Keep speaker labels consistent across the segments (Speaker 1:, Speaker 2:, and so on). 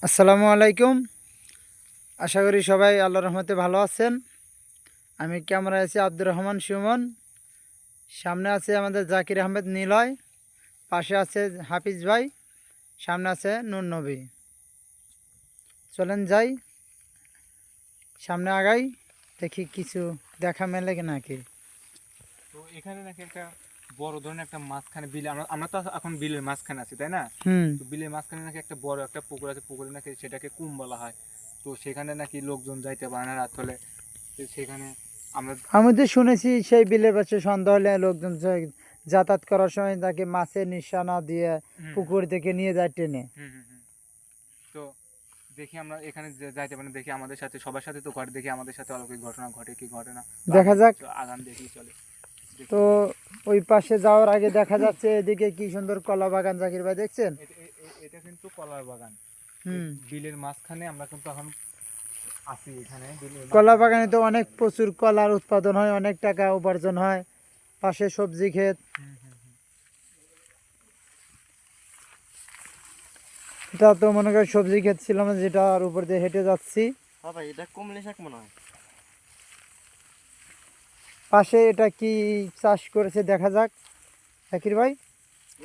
Speaker 1: আসসালামু আলাইকুম। আশা করি সবাই আল্লাহর রহমতে ভালো আছেন। আমি ক্যামেরায় আছি আব্দুর রহমান সুমন। সামনে আছে আমাদের জাকির আহমেদ নিলয়, পাশে আছে হাফিজ ভাই, সামনে আছে নূর নবী। চলেন যাই, সামনে আগাই, দেখি কিছু দেখা মেলে কি নাকি।
Speaker 2: তো এখানে নাকি একটা বড় ধরনের একটা মাঝখানে বিল, আমরা আমরা তো এখন বিলের মাঝখানে আছি, তাই না?
Speaker 1: হুম
Speaker 2: তো বিলের মাঝখানে নাকি একটা বড় একটা পুকুর আছে, পুকুরে নাকি সেটাকে কুম বলা হয়। তো সেখানে নাকি লোকজন যাইতে পারে না রাত হলে। তো সেখানে আমরা
Speaker 1: আমি তো শুনেছি সেই বিলের পাশে সন্ধ্যা হলে লোকজন যাতায়াত করার সময় তাকে মাছের নিশানা দিয়ে
Speaker 2: হুম
Speaker 1: পুকুর থেকে নিয়ে যায় টেনে।
Speaker 2: হুম হুম হুম। তো দেখি আমরা এখানে যাইতে পারি না, দেখি আমাদের সাথে সবার সাথে তো ঘটে, দেখি আমাদের সাথে অলৌকিক ঘটনা ঘটে কি ঘটে না। তো
Speaker 1: দেখা যাক।
Speaker 2: আগান দেখি, চলে দেখি।
Speaker 1: তো ওই পাশে যাওয়ার আগে দেখা যাচ্ছে এদিকে কি সুন্দর কলা বাগান, জাকির ভাই দেখছেন?
Speaker 2: এটা কিন্তু কলার বাগান।
Speaker 1: হুম
Speaker 2: বিলের মাঝখানে আমরা কিন্তু এখন আছি, এখানে বিলের
Speaker 1: কলা বাগানে তো অনেক প্রচুর কলার উৎপাদন হয়, অনেক টাকা উপার্জন হয়। পাশে সবজি ক্ষেত,
Speaker 2: হুম হুম হুম।
Speaker 1: এটা তো মনে করেন সবজি ক্ষেত ছিল না, যেটার উপর দিয়ে হেঁটে যাচ্ছি।
Speaker 3: হ্যাঁ ভাই, এটা কমলি শাক মনে হয়।
Speaker 1: পাশে এটা কি চাষ করেছে দেখা যাক, জাকির ভাই।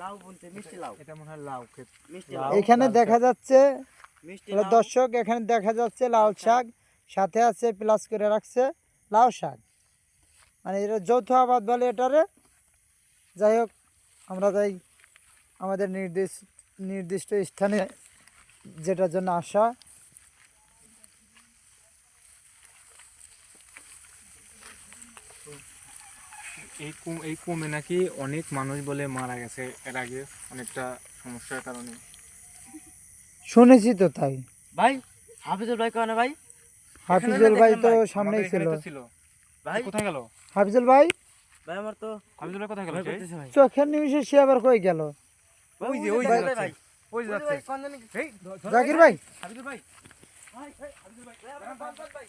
Speaker 3: লাউ বলতে মিষ্টি লাউ।
Speaker 2: এটা মনে হয় লাউ ক্ষেত।
Speaker 3: মিষ্টি
Speaker 2: লাউ,
Speaker 3: লাউ।
Speaker 1: এখানে
Speaker 2: লাল
Speaker 1: দেখা
Speaker 2: শাক।
Speaker 1: যাচ্ছে,
Speaker 3: মিষ্টি
Speaker 1: হলো
Speaker 3: লাউ।
Speaker 1: দর্শক, এখানে দেখা যাচ্ছে লাল শাক, সাথে আছে প্লাস করে রাখছে লাউ শাক, মানে এটা যৌথ আবাদ বলে এটারে। যাই হোক, আমরা যাই আমাদের নির্দিষ্ট স্থানে, যেটার জন্য আসা।
Speaker 2: এই কমে নাকি অনেক মানুষ বলে মারা গেছে এর আগে, অনেকটা সমস্যার কারণে।
Speaker 1: শুনেছি তো তাই।
Speaker 3: ভাই, হাফিজুল ভাই কেন ভাই?
Speaker 1: হাফিজুল ভাই তো
Speaker 2: আমাদের
Speaker 1: সামনেই ছিল।
Speaker 2: এখানে তো ছিল।
Speaker 3: ভাই,
Speaker 2: কোথায় গেল
Speaker 1: হাফিজুল ভাই
Speaker 3: ভাই আমার তো
Speaker 2: হাবিজুর ভাই? কোথায় গেল
Speaker 3: ভয়
Speaker 2: সে?
Speaker 3: করতেছে ভাই।
Speaker 1: চোখের নিমিষে সে আবার কই গেল?
Speaker 2: ওই যে
Speaker 3: ভাই,
Speaker 2: যাচ্ছে।
Speaker 3: ভাই,
Speaker 2: ওই যে
Speaker 3: ওই যে
Speaker 2: যাচ্ছে।
Speaker 3: ভাই, কোন জানি কি-
Speaker 2: এই
Speaker 1: জাকির ভাই,
Speaker 2: হাবিজুর ভাই। ভাই হাবিজুর ভাই, দাঁড়ান ভাই।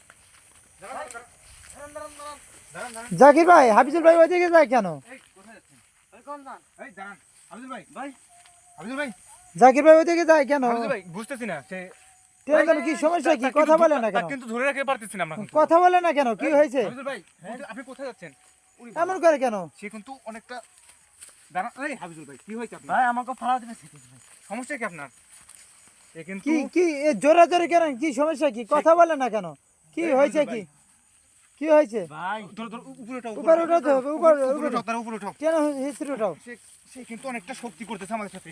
Speaker 2: দাঁড়ান।
Speaker 1: জাকির ভাই, হাফিজুল ভাই ওইদিকে যায় কেন?
Speaker 2: এই কোথায় যাচ্ছেন?
Speaker 3: ভাই, কোন জান?
Speaker 2: এই দাঁড়ান। হাবিজুর ভাই,
Speaker 3: ভাই,
Speaker 2: হাবিজুর ভাই,
Speaker 1: জাকির ভাই ওইদিকে যায় কেন?
Speaker 2: হাবিজুর ভাই, বুঝতেছি না সে
Speaker 1: টেনে দেন, কি সমস্যা, কি কথা বলে না কেন?
Speaker 2: তাকে কিন্তু ধরে রাখতে পারতেছি না আমরা কিন্তু।
Speaker 1: কথা বলে না কেন, কি হয়েছে?
Speaker 2: হাবিজুর ভাই, আপনি কোথায় যাচ্ছেন? উনি
Speaker 1: এমন করে কেন?
Speaker 2: সে কিন্তু অনেকটা, দাঁড়ান। এই হাবিজুর ভাই, কি হয়েছে আপনার?
Speaker 3: ভাই আমাকে ফালা দিবে সেটা ভাই।
Speaker 2: সমস্যা কি আপনার? এ কিন্তু
Speaker 1: কি কি জোরাজোরি কেন, কি সমস্যা, কি কথা বলে না কেন? কি
Speaker 2: এই
Speaker 1: হয়েছে,
Speaker 2: হাবিজুর
Speaker 1: কি
Speaker 2: ভাই,
Speaker 1: কি হয়েছে?
Speaker 3: ভাই,
Speaker 2: ধর উপরে উঠাও,
Speaker 1: উপরে উঠাতে হবে, উপরে
Speaker 2: উপরে
Speaker 1: উপরে
Speaker 2: উঠাও, তারা উপরে উঠাও।
Speaker 1: কেন হিস্ট্রি উঠাও?
Speaker 2: সে সে কিন্তু অনেকটা শক্তি করতেছে আমাদের সাথে।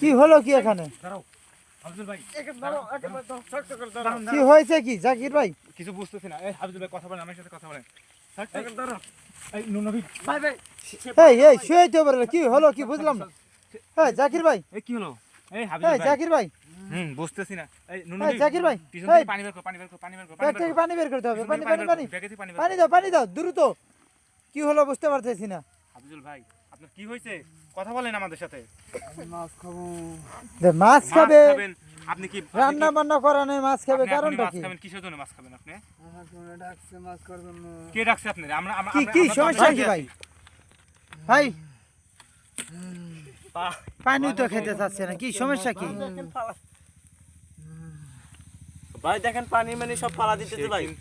Speaker 1: কি হলো কি এখানে?
Speaker 2: দাঁড়াও হাবিজুর ভাই,
Speaker 1: কি
Speaker 2: দাঁড়ান।
Speaker 1: হয়েছে কি জাকির ভাই?
Speaker 2: কিছু বুঝতেছি না। এই হাবিজুর ভাই, কথা বলেন, আমার সাথে কথা বলেন। এই নুনবি,
Speaker 3: ভাই, ভাই,
Speaker 1: এই শুয়েতে পারে, কি হলো কি বুঝলাম না। হ্যাঁ জাকির ভাই,
Speaker 2: এই কি হলো? এই
Speaker 1: এই
Speaker 2: হাবিজুর ভাই,
Speaker 1: জাকির ভাই,
Speaker 2: বুঝতেছি না। এই
Speaker 1: এই
Speaker 2: নুনবি,
Speaker 1: জাকির ভাই,
Speaker 2: পিছন
Speaker 1: এই
Speaker 2: থেকে পানি বের কর, পানি বের কর, পানি বের কর,
Speaker 1: ব্যাগ
Speaker 2: পানি বের
Speaker 1: থেকে
Speaker 2: কর।
Speaker 1: পানি বের করতে হবে,
Speaker 2: পিছন
Speaker 1: পানি
Speaker 2: থেকে
Speaker 1: পানি
Speaker 2: বের
Speaker 1: পানি
Speaker 2: কর, ব্যাগে থেকে পানি বের
Speaker 1: পানি
Speaker 2: কর।
Speaker 1: দাও, পানি দাও দ্রুত। কি হলো বুঝতে পারতেছি না।
Speaker 2: হাবিজুল ভাই, আপনার কি হয়েছে? কথা বলেন আমাদের সাথে।
Speaker 1: মাছ
Speaker 2: মাছ
Speaker 1: খাবে,
Speaker 2: খাবেন? আপনি কি
Speaker 1: রান্না বান্না করা নেই, মাছ খাবে,
Speaker 2: আপনি এখনই
Speaker 1: কারণটা
Speaker 2: মাছ
Speaker 1: কি?
Speaker 2: খাবেন? কিসের জন্য মাছ খাবেন আপনি?
Speaker 1: মাছ করার জন্য।
Speaker 2: কে ডাকছে আপনার? আমরা আমরা
Speaker 1: কি
Speaker 2: আমরা-
Speaker 1: কি
Speaker 2: আমরা তো
Speaker 1: সমস্যা
Speaker 2: আপনার
Speaker 1: কি
Speaker 2: সাথে
Speaker 1: ভাই?
Speaker 2: আছি।
Speaker 1: ভাই
Speaker 3: বাহ,
Speaker 1: পানি তো খেতে চাচ্ছে না, কি সমস্যা কি?
Speaker 3: ভাই দেখেন পানি মানে সব ফালা দিতেছে ভাই।
Speaker 2: সে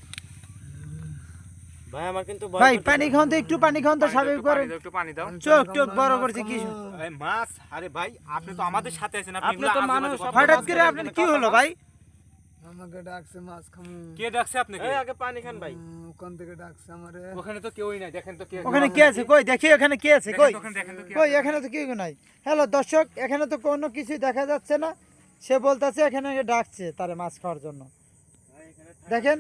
Speaker 3: ভাই আমার কিন্তু ভয়
Speaker 1: ভাই
Speaker 3: করতেছে।
Speaker 1: পানি খাওয়ান তো, একটু পানি খাওয়ান তো,
Speaker 2: পানি দাও,
Speaker 1: স্বাভাবিক
Speaker 2: একটু
Speaker 1: করেন।
Speaker 2: পানি দাও, একটু পানি দাও।
Speaker 1: চোখ টোক বড় করছে কি?
Speaker 2: এই মাছ, আরে ভাই আপনি তো আমাদের সাথে আছেন, আপনি
Speaker 3: আপনি
Speaker 2: এগুলো
Speaker 3: তো
Speaker 2: আজে
Speaker 3: মানুষ,
Speaker 2: বাজে কথা
Speaker 1: হঠাৎ
Speaker 2: বলছেন।
Speaker 1: করে আপনার কি হলো ভাই?
Speaker 4: আমাকে ডাকছে মাছ খামু,
Speaker 2: কে ডাকছে আপনাকে?
Speaker 3: এই আগে পানি খান ভাই।
Speaker 4: ওখান থেকে ডাকছে আমারে।
Speaker 2: ওখানে তো কেউই নাই, দেখেন তো কে আছে।
Speaker 1: ওখানে কে আছে কই দেখি, ওখানে কে আছে
Speaker 2: দেখেন
Speaker 1: কই?
Speaker 2: তো, ওখানে দেখেন তো কে
Speaker 1: কই
Speaker 2: আছে।
Speaker 1: এখানে তো কেউ নাই। হ্যালো দর্শক, এখানে তো কোনো কিছুই দেখা যাচ্ছে না। সে বলতেছে এখানে ডাকছে তারে মাছ খাওয়ার জন্য। দেখেন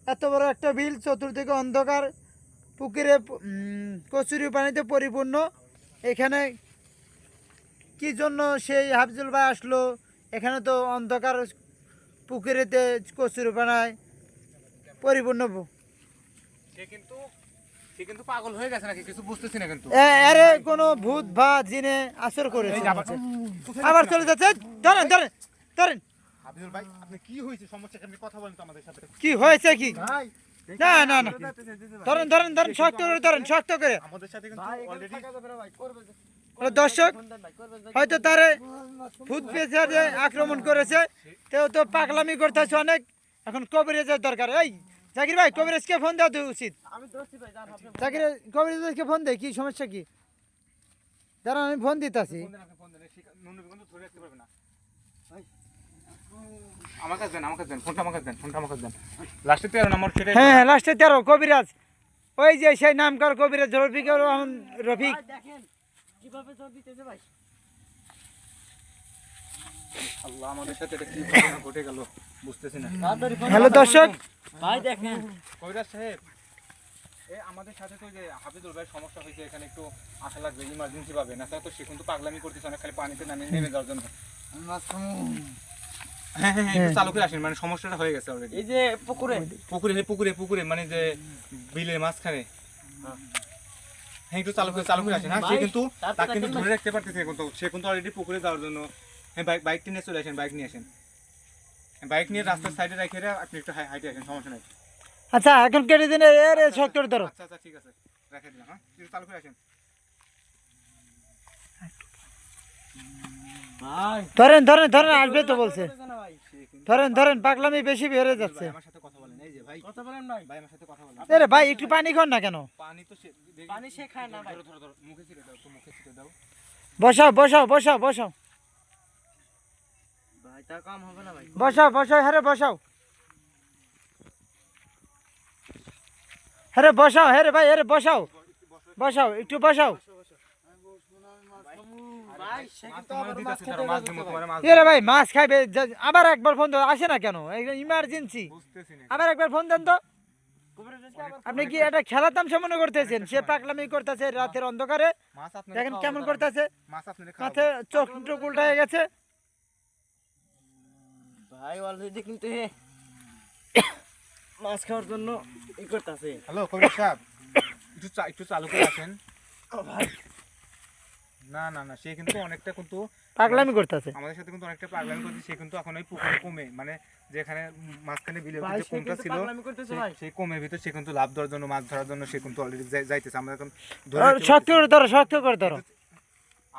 Speaker 1: এত বড় একটা বিল, চতুর্দিকে অন্ধকার, পুকুরে কচুরি পানিতে পরিপূর্ণ। এখানে কি জন্য সেই হাফিজুল ভাই আসলো? এখানে তো অন্ধকার, পুকুরেতে কচুরি পানায় পরিপূর্ণ।
Speaker 2: সে কিন্তু পাগল হয়ে গেছে নাকি, কিছু বুঝতেছি না কিন্তু।
Speaker 1: আরে কোনো ভূত বা জিনে আসর করেছে।
Speaker 2: এই যে আবার-
Speaker 1: আবার চলে যাচ্ছে, ধরেন ধরেন ধরেন।
Speaker 2: হাবিজুল ভাই, আপনি কি হয়েছে? সমস্যা কি? আপনি কথা বলেন তো আমাদের সাথে।
Speaker 1: কি হয়েছে কি?
Speaker 4: ভাই
Speaker 1: না না না, ধরেন ধরেন ধরেন, শক্ত করে ধরেন, শক্ত করে।
Speaker 2: আমাদের সাথে কিন্তু
Speaker 4: ভাই এখানে
Speaker 2: অলরেডি
Speaker 4: থাকা যাবে না ভাই, করবে যে।
Speaker 1: দর্শক হয়তো তারে ভূত পেঁচারে আক্রমণ করেছে, তেও তো পাগলামি করতেছে অনেক। এখন কবিরাজের দরকার। এই জাকির ভাই, কবিরাজকে ফোন দেওয়া তো উচিত। জাকির, কবিরাজকে ফোন দে, কি সমস্যা কি? দাঁড়ান, আমি ফোন দিতেছি।
Speaker 2: আমার কাছে দেন, আমার কাছে দেন, ফোনটা আমার কাছে দেন, ফোনটা আমার কাছে দেন। লাস্টে 13 নম্বর সেটাই।
Speaker 1: হ্যাঁ হ্যাঁ, লাস্টে 13 কবিরাজ, ওই যে সেই নামকার কবিরাজ রফিকুর রহমান রফিক।
Speaker 3: দেখেন কিভাবে জোর দিতেছে ভাই।
Speaker 2: আল্লাহ, আমাদের সাথে এটা কি ঘটনা ঘটে গেল বুঝতেছি না।
Speaker 1: হ্যালো দর্শক,
Speaker 3: ভাই দেখেন
Speaker 2: কবিরাজ সাহেব, আমাদের সাথে তো যে হাফিজুল ভাই সমস্যা হয়েছে, এখানে একটু আসা লাগবে ইমার্জেন্সি ভাবে, না স্যার তো সে কিন্তু পাগলামি করতেছে অনেক, খালি পানিতে নেমে যাওয়ার জন্য।
Speaker 4: মাছ খামু।
Speaker 2: হ্যাঁ হ্যাঁ, একটু চালু করে আসেন, মানে সমস্যাটা হয়ে গেছে অলরেডি।
Speaker 3: এই যে পুকুরে
Speaker 2: পুকুরে মানে যে বিলের মাঝখানে। হ্যাঁ, একটু চালু করে আসেন। হ্যাঁ, সে কিন্তু তাকে কিন্তু ধরে রাখতে পারতেছে, কিন্তু সে কিন্তু অলরেডি পুকুরে যাওয়ার জন্য। হ্যাঁ, বাইকটি নিয়ে চলে আসেন, বাইক নিয়ে আসেন, বাইক নিয়ে রাস্তার সাইডে রেখে আপনি একটু হাইটে আসেন, সমস্যা নাই।
Speaker 1: আচ্ছা এখন কেটে দিন, এর শক্ত করে ধরো।
Speaker 2: আচ্ছা আচ্ছা, ঠিক আছে, রেখে দিলাম। হ্যাঁ, একটু চালু করে আসেন।
Speaker 3: ভাই
Speaker 1: ধরেন ধরেন ধরেন, আসবে তো বলছে।
Speaker 3: ভাই
Speaker 1: ধরেন ধরেন, পাগলামি বেশি বেড়ে যাচ্ছে।
Speaker 2: আমার সাথে কথা বলেন, এই যে ভাই,
Speaker 3: কথা বলেন ভাই।
Speaker 2: ভাই আমার সাথে কথা বলেন।
Speaker 1: আরে ভাই, একটু পানি খান না কেন?
Speaker 2: পানি তো
Speaker 3: পানি সে খায় না ভাই।
Speaker 2: ধরো ধরো ধরো, মুখে ছিটে দাও, তো মুখে ছিটে দাও।
Speaker 1: বসাও বসাও বসাও বসাও
Speaker 3: ভাই তা কাম হবে না ভাই।
Speaker 1: বসাও বসাও, হ্যাঁ বসাও, হ্যাঁ বসাও, হ্যাঁ ভাই, হ্যাঁ বসাও বসাও, একটু বসাও।
Speaker 3: ভাই সে
Speaker 2: মাছ
Speaker 3: কিন্তু
Speaker 2: তোমার
Speaker 3: আবার
Speaker 2: দিতেছে,
Speaker 3: মাছ
Speaker 2: তারা
Speaker 3: খেতে
Speaker 2: মাছ
Speaker 3: যাচ্ছে
Speaker 2: দিমু,
Speaker 3: ভাই।
Speaker 2: তোমারে মাছ
Speaker 1: এরে ভাই, মাছ খাইবে, আবার একবার ফোন দাও, আসে না কেন? ইমার্জেন্সি,
Speaker 2: বুঝতেছি না।
Speaker 1: আবার একবার ফোন দেন তো।
Speaker 3: কবিরাজকে আবার
Speaker 1: আপনি কি এটা খেলা তামসা মনে করতেছেন? সে পাগলামি করতেছে রাতের অন্ধকারে,
Speaker 2: মাছ আপনারে
Speaker 1: দেখেন
Speaker 2: খাওয়াবো,
Speaker 1: কেমন
Speaker 2: দাঁড়ান।
Speaker 1: করতেছে,
Speaker 2: মাছ আপনারে
Speaker 1: মাথে
Speaker 2: খাওয়াবো।
Speaker 1: চোখ টোক উল্টায় গেছে।
Speaker 3: ভাই অলরেডি কিন্তু মাছ খাওয়ার জন্য ই করতেছে।
Speaker 2: হ্যালো কবির সাহেব, একটু চালু করে আসেন। না না না, সে কিন্তু অনেকটা কিন্তু
Speaker 1: পাগলামি করতেছে।
Speaker 2: আমাদের সাথে কিন্তু অনেকটা পাগলামি করছে। সে কিন্তু এখন ওই পুকুরে কমে, মানে যেখানে মাঝখানে বিলের
Speaker 3: ভাই
Speaker 2: যে
Speaker 3: সে
Speaker 2: কমটা
Speaker 3: কিন্তু
Speaker 2: ছিল,
Speaker 3: পাগলামি করতেছে ভাই।
Speaker 2: সেই কমের ভিতর সে কিন্তু লাভ দেওয়ার জন্য, মাছ ধরার জন্য সে কিন্তু অলরেডি যাইতেছে। আমরা এখন ধরে
Speaker 1: আর
Speaker 2: রাখতে
Speaker 1: শক্ত করে
Speaker 2: পারতেছি
Speaker 1: ধরো, শক্ত করে ধরো।
Speaker 2: না।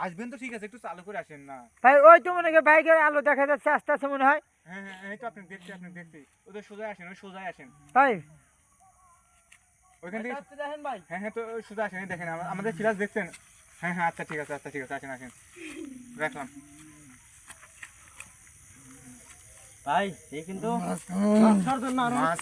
Speaker 2: আসবেন তো ঠিক আছে, একটু চালু করে আসেন না।
Speaker 1: ভাই ওই তো মনে হয় বাইকের আলো দেখা যাচ্ছে আস্তে আস্তে মনে হয়।
Speaker 2: হ্যাঁ হ্যাঁ, এই তো আপনি দেখছি ওদের সোজাই আসেন, ওই সোজাই আসেন
Speaker 1: ভাই
Speaker 2: ওইখান থেকে।
Speaker 3: আচ্ছা, দেখেন ভাই
Speaker 2: হ্যাঁ হ্যাঁ, তো ওই সোজা আসেন, এই দেখেন আমাদের ফিরাজ দেখছেন। হ্যাঁ হ্যাঁ, আচ্ছা ঠিক আছে, আচ্ছা ঠিক আছে, আসেন আসেন, রাখলাম।
Speaker 3: ভাই এই কিন্তু
Speaker 4: মাছ খামু।
Speaker 3: মাছ খাওয়ার জন্য আরো
Speaker 2: মাছ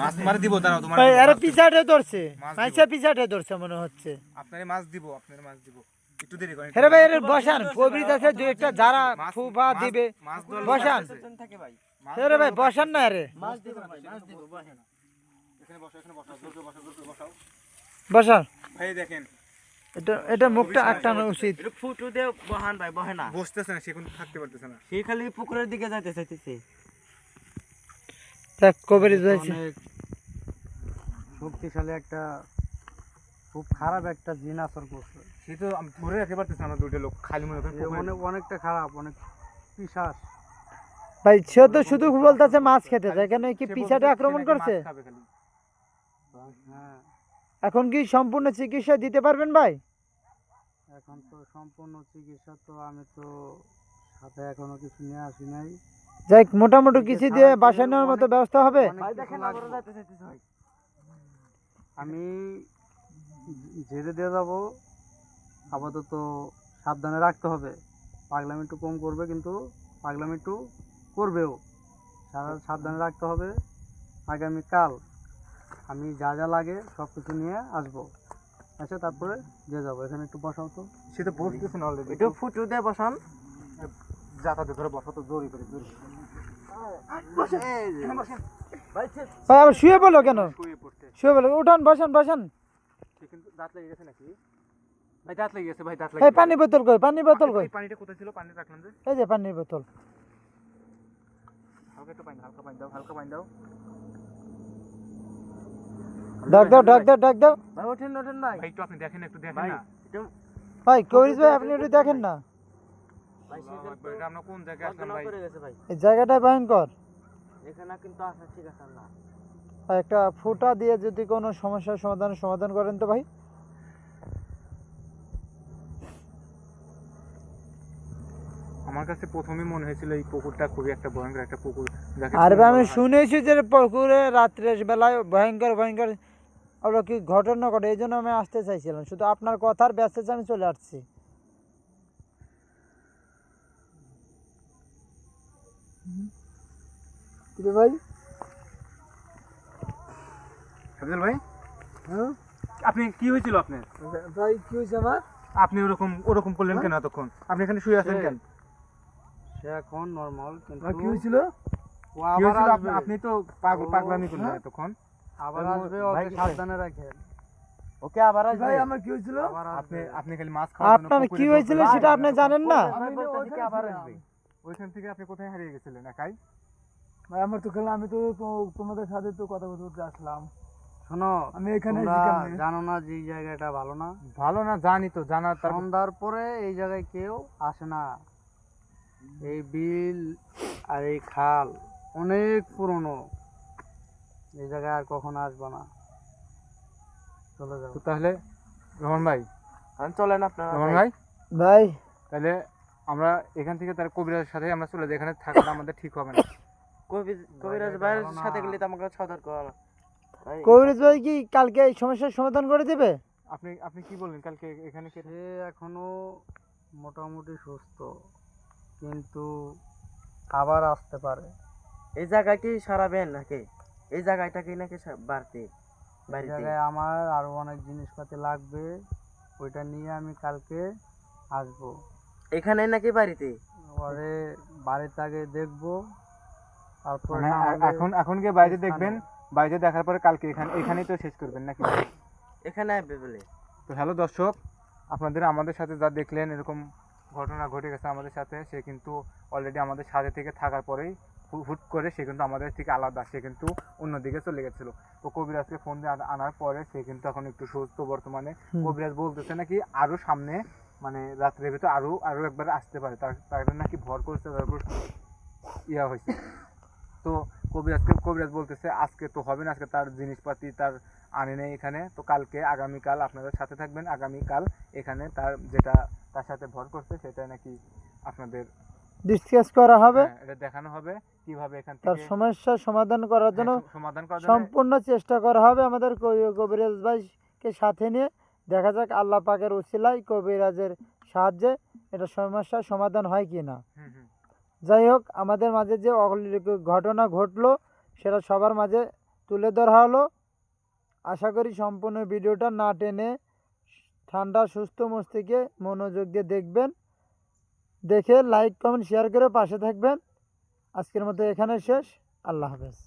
Speaker 2: মাছ তোমারে দিব, দাঁড়াও তোমার
Speaker 1: ভাই আরে পিছাটে ধরছে,
Speaker 2: মাছ
Speaker 1: মাইসা পিছাটে ধরছে মনে হচ্ছে।
Speaker 2: আপনারে মাছ দিব, আপনারে মাছ দিব, একটু দেরি করেন।
Speaker 1: হ্যাঁ ভাই, এর বসান, কবির আছে দুই একটা যারা ফুফা দিবে,
Speaker 2: মাছ ধরলে
Speaker 1: বসান।
Speaker 3: থাকে ভাই।
Speaker 1: আরে ভাই বসান না, আরে
Speaker 3: মাছ দেব ভাই, মাছ দেব বসেন।
Speaker 2: এখানে বসো, এখানে বসো, জোরে বসো, জোরে বসাও।
Speaker 1: বসান।
Speaker 2: ভাই দেখেন,
Speaker 1: এটা মুখটা আটকানো উচিত।
Speaker 3: একটু ফুটু দিয়ে বহান ভাই, বহে না।
Speaker 2: বসতেছে না, সে কিন্তু থাকতে পারতেছে না।
Speaker 3: সে খালি পুকুরের দিকে যাইতে চাইতেছে।
Speaker 1: দেখ কবির হয়েছে।
Speaker 5: অনেক শক্তিশালী একটা, খুব খারাপ একটা জিন আসর করছে।
Speaker 2: সে তো ধরে রাখতে পারতেছে না, আমরা দুইটা লোক খালি মনে করেন
Speaker 5: অনেকটা খারাপ, অনেক পিশাচ।
Speaker 1: ভাই সে তো শুধু বলতেছে মাছ খেতে চায়, এখানে কি পিছাটে আক্রমণ করছে?
Speaker 5: হ্যাঁ,
Speaker 1: এখন কি সম্পূর্ণ চিকিৎসা দিতে পারবেন ভাই?
Speaker 5: এখন তো সম্পূর্ণ চিকিৎসা তো আমি তো সাথে এখনো কিছু নিয়ে আসি নাই।
Speaker 1: যাই মোটামুটি কিছু দিয়ে বাসায় নেওয়ার মতো ব্যবস্থা হবে।
Speaker 5: অনেক
Speaker 3: ভাই
Speaker 5: কিছু
Speaker 3: দেখেন
Speaker 5: লাগবে।
Speaker 3: আবার যাইতে চাইতেছে ভাই।
Speaker 5: আমি ঝেড়ে দিয়ে যাবো, আপাতত সাবধানে রাখতে হবে। পাগলামি একটু কম করবে, কিন্তু পাগলামি একটু করবেও, সাবধানে রাখতে হবে। আগামীকাল আমি যা যা লাগে সব কিছু নিয়ে আসবো, আচ্ছা তারপরে দিয়ে যাবো। এখানে একটু বসাও তো।
Speaker 2: সে তো বসতেছে না অলরেডি।
Speaker 3: একটু ফুটু দিয়ে বসান।
Speaker 2: যাতাতে ধরে বসো তো, জোরে করে জোরে।
Speaker 3: ভাই
Speaker 1: ভাই আবার শুয়ে বলো কেন?
Speaker 2: শুয়ে পড়তে।
Speaker 1: শুয়ে বলো, উঠান, বসান বসান।
Speaker 2: সে কিন্তু দাঁত লেগে গেছে নাকি? ভাই দাঁত লেগে গেছে, ভাই দাঁত লেগে
Speaker 1: এই
Speaker 2: গেছে।
Speaker 1: পানি বোতল কই, পানি বোতল কই?
Speaker 2: এই পানিটা কোথায় ছিল? পানি রাখলাম যে।
Speaker 1: এই যে পানির বোতল।
Speaker 2: হালকা একটু পানি, হালকা পানি দাও, হালকা পানি দাও।
Speaker 1: ডাক দাও, ডাক দাও, ডাক দাও।
Speaker 3: ভাই ওঠেন ওঠেন ভাই।
Speaker 2: ভাই একটু আপনি দেখেন, একটু দেখেন
Speaker 3: ভাই
Speaker 2: না।
Speaker 3: একটু
Speaker 1: ভাই কবির ভাই আপনি একটু দেখেন না,
Speaker 3: ভাই সে
Speaker 2: আল্লাহু
Speaker 3: কিন্তু
Speaker 2: আকবার, এটা আমরা কোন জায়গায় আসলাম
Speaker 3: অজ্ঞান
Speaker 2: ভাই?
Speaker 3: করে গেছে ভাই।
Speaker 1: এই জায়গাটা ভয়ঙ্কর।
Speaker 3: এখানে কিন্তু আসা ঠিক আছে না।
Speaker 1: ভাই একটা ফুটা দিয়ে যদি কোনো সমস্যার সমাধান করেন তো ভাই।
Speaker 2: আমার কাছে প্রথমে মনে হয়েছিল এই পুকুরটা খুবই একটা ভয়ঙ্কর একটা পুকুর, যাকে
Speaker 1: আর
Speaker 2: চুন
Speaker 1: আমি
Speaker 2: বলা হয়।
Speaker 1: শুনেছি যে পুকুরে রাত্রের বেলায় ভয়ঙ্কর ভয়ঙ্কর কি ঘটনা ঘটে, এই জন্য আমি আসতে চাইছিলাম, শুধু আপনার কথার ব্যস্ততা আমি চলে আসছি।
Speaker 4: কিরে ভাই?
Speaker 2: হাফিজুল ভাই,
Speaker 4: হ্যাঁ
Speaker 2: আপনি কি হয়েছিল আপনার?
Speaker 4: ভাই কি হয়েছে আমার?
Speaker 2: আপনি ওরকম করলেন কেন এতক্ষণ? আপনি এখানে শুয়ে আছেন কেন?
Speaker 5: সে এখন নর্মাল, কিন্তু
Speaker 4: ভাই কি হয়েছিল?
Speaker 5: ও
Speaker 2: কি
Speaker 5: আবার
Speaker 2: হয়েছিল?
Speaker 5: আসবে,
Speaker 2: আপনি তো পাগলামি করলেন এতক্ষণ।
Speaker 5: আবার
Speaker 2: ভাই,
Speaker 5: আসবে,
Speaker 2: ভাই,
Speaker 5: ওকে সাবধানে রাখেন।
Speaker 3: ওকে আবার আসবে।
Speaker 4: ভাই আমার কি হয়েছিল?
Speaker 5: আবার
Speaker 2: আপনি
Speaker 5: আসবে।
Speaker 2: আপনি খালি মাছ খাওয়ার জন্য
Speaker 1: আপনার
Speaker 2: পুকুরে
Speaker 1: কি
Speaker 2: দৌড়
Speaker 1: হয়েছিল
Speaker 2: দিলেন।
Speaker 1: সেটা আপনি জানেন না?
Speaker 4: আমি তো
Speaker 3: বলতেছি
Speaker 4: ওখানে
Speaker 3: কি আবার
Speaker 4: ছিলাম।
Speaker 3: আসবে।
Speaker 2: ওইখান থেকে আপনি কোথায় হারিয়ে গেছিলেন একাই?
Speaker 4: ভাই আমার তো খেলা, আমি তো তোমাদের সাথে তো কথা বলতে আসলাম।
Speaker 5: শোনো,
Speaker 4: আমি এখানে
Speaker 5: তোমরা
Speaker 4: এসেছি কেমনে?
Speaker 5: জানো না যে এই জায়গাটা ভালো না?
Speaker 2: ভালো না, জানি তো, জানার তার
Speaker 5: সন্ধ্যার পরে এই জায়গায় কেউ আসে না। এই বিল আর এই খাল অনেক পুরনো, এই জায়গায় আর কখনো আসবে না, চলে যাও।
Speaker 2: তো তাহলে রহমান ভাই,
Speaker 3: চলেন আপনারা।
Speaker 2: রহমান ভাই,
Speaker 1: ভাই
Speaker 2: তাহলে আমরা এখান থেকে তার কবিরাজের সাথে আমরা চলে যাই, এখানে থাকাটা আমাদের ঠিক হবে না।
Speaker 3: কবিরাজ ভাইয়ের সাথে গেলে তো আমাকে সতর্ক হওয়া। ভাই,
Speaker 1: কবিরাজ ভাই কি কালকে এই সমস্যার সমাধান করে দেবে?
Speaker 2: আপনি আপনি কি বললেন কালকে এখানে কে?
Speaker 5: সে এখনো মোটামুটি সুস্থ, কিন্তু আবার আসতে পারে।
Speaker 3: এই জায়গায় কি সারাবেন নাকি? এই জায়গাটা কি নাকি বাড়তে
Speaker 5: এই
Speaker 3: বাড়িতে?
Speaker 5: জায়গায় আমার আরো অনেক জিনিসপাতি লাগবে, ওইটা নিয়ে আমি কালকে আসবো।
Speaker 3: এখানে নাকি বাড়িতে?
Speaker 5: পরে বাড়িতে আগে দেখবো, তারপর
Speaker 2: মানে
Speaker 5: না হলে
Speaker 2: এখন গিয়ে বাইরে
Speaker 5: স্থানে।
Speaker 2: দেখবেন, বাইরে দেখার পরে কালকে এখানেই তো শেষ করবেন নাকি?
Speaker 3: এখানে আসবে বলে।
Speaker 2: তো হ্যালো দর্শক, আপনাদের আমাদের সাথে যা দেখলেন এরকম ঘটনা ঘটে গেছে আমাদের সাথে, সে কিন্তু অলরেডি আমাদের সাথে থেকে থাকার পরেই হুট করে সে কিন্তু আমাদের থেকে আলাদা, সে কিন্তু অন্যদিকে চলে গেছিলো। তো কবিরাজকে ফোন দিয়ে আনার পরে সে কিন্তু এখন একটু সুস্থ বর্তমানে। কবিরাজ বলতেছে নাকি আরো সামনে, মানে রাত্রের ভিতর আরো একবার আসতে পারে, তার নাকি ভর করছে, তারপর ইয়া হয়েছে। তো কবিরাজ বলতেছে আজকে তো হবে না, আজকে তার জিনিসপাতি তার আনে নেই এখানে, তো কালকে আগামীকাল আপনাদের সাথে থাকবেন, আগামীকাল এখানে তার যেটা তার সাথে ভর করছে সেটা নাকি আপনাদের
Speaker 1: ডিসকাস করা হবে,
Speaker 2: এটা দেখানো হবে কিভাবে এখান
Speaker 1: তার
Speaker 2: থেকে
Speaker 1: সমস্যার সমাধান করার জন্য
Speaker 2: সমাধান করা যাবে।
Speaker 1: সম্পূর্ণ চেষ্টা করা হবে আমাদের কবিরাজ ভাইকে সাথে নিয়ে। দেখা যাক আল্লাহ পাকের উসিলায় কবিরাজের সাহায্যে এটা সমস্যার সমাধান হয় কি না।
Speaker 2: হুম হুম।
Speaker 1: যাই হোক, আমাদের মাঝে যে অলৌকিক ঘটনা ঘটলো সেটা সবার মাঝে তুলে ধরা হলো। আশা করি সম্পূর্ণ ভিডিওটা না টেনে ঠান্ডা সুস্থ মস্তিষ্কে মনোযোগ দিয়ে দেখবেন, দেখে লাইক কমেন্ট শেয়ার করে পাশে থাকবেন। আজকের মতো এখানে শেষ। আল্লাহ হাফেজ।